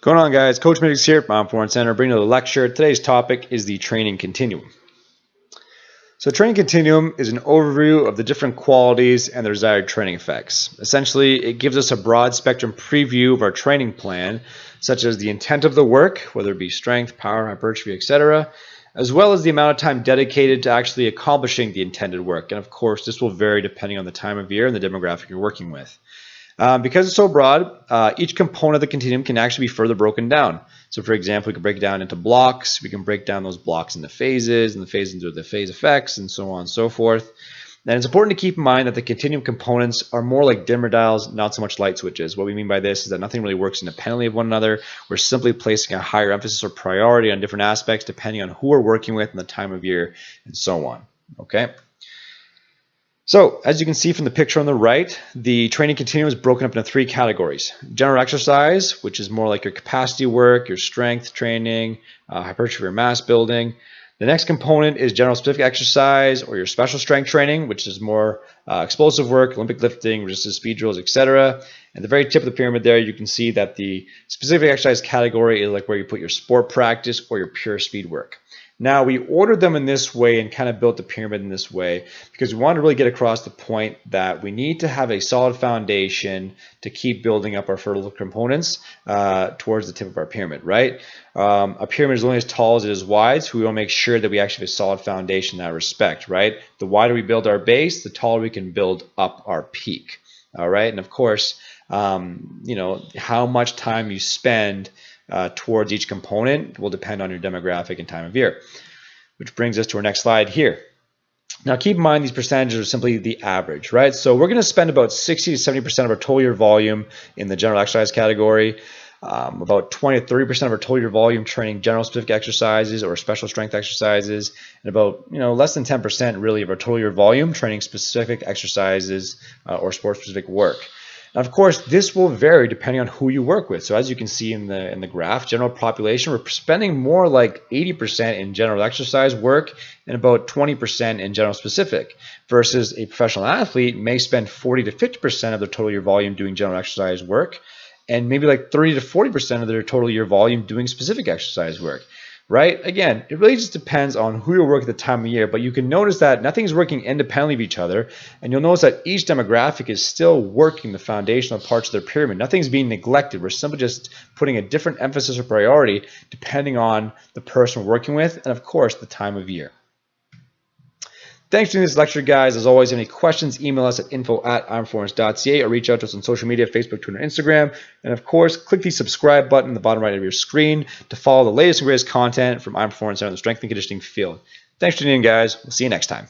Going on, guys? Coach Middix here at Arm Performance Center, bringing you the lecture. Today's topic is the training continuum. So, training continuum is an overview of the different qualities and their desired training effects. Essentially, it gives us a broad spectrum preview of our training plan, such as the intent of the work, whether it be strength, power, hypertrophy, etc., as well as the amount of time dedicated to actually accomplishing the intended work. And of course, this will vary depending on the time of year and the demographic you're working with. Because it's so broad, each component of the continuum can actually be further broken down. So for example, we can break it down into blocks. We can break down those blocks into phases, and the phases into the phase effects, and so on and so forth. And it's important to keep in mind that the continuum components are more like dimmer dials, not so much light switches. What we mean by this is that nothing really works independently of one another. We're simply placing a higher emphasis or priority on different aspects depending on who we're working with and the time of year, and so on. Okay? So, as you can see from the picture on the right, the training continuum is broken up into three categories. General exercise, which is more like your capacity work, your strength training, hypertrophy or mass building. The next component is general specific exercise or your special strength training, which is more explosive work, Olympic lifting, resistance speed drills, etc. At the very tip of the pyramid there, you can see that the specific exercise category is like where you put your sport practice or your pure speed work. Now, we ordered them in this way and kind of built the pyramid in this way because we want to really get across the point that we need to have a solid foundation to keep building up our fertile components towards the tip of our pyramid, right? A pyramid is only as tall as it is wide, so we want to make sure that we actually have a solid foundation in that respect, right? The wider we build our base, the taller we can build up our peak, all right? And of course, how much time you spend towards each component will depend on your demographic and time of year. Which brings us to our next slide here. Now keep in mind these percentages are simply the average, right? So we're going to spend about 60 to 70% of our total year volume in the general exercise category, about 20 to 30% of our total year volume training general specific exercises or special strength exercises, and about less than 10% really of our total year volume training specific exercises or sport specific work. Now, of course, this will vary depending on who you work with. So as you can see in the graph, general population, we're spending more like 80% in general exercise work and about 20% in general specific, versus a professional athlete may spend 40 to 50% of their total year volume doing general exercise work and maybe like 30 to 40% of their total year volume doing specific exercise work. Right? Again, it really just depends on who you're working at the time of year, but you can notice that nothing's working independently of each other, and you'll notice that each demographic is still working the foundational parts of their pyramid. Nothing's being neglected. We're simply just putting a different emphasis or priority depending on the person we're working with and, of course, the time of year. Thanks for doing this lecture, guys. As always, any questions, email us at info@armperformance.ca or reach out to us on social media, Facebook, Twitter, and Instagram. And of course, click the subscribe button in the bottom right of your screen to follow the latest and greatest content from Arm Performance Center in the strength and conditioning field. Thanks for tuning in, guys. We'll see you next time.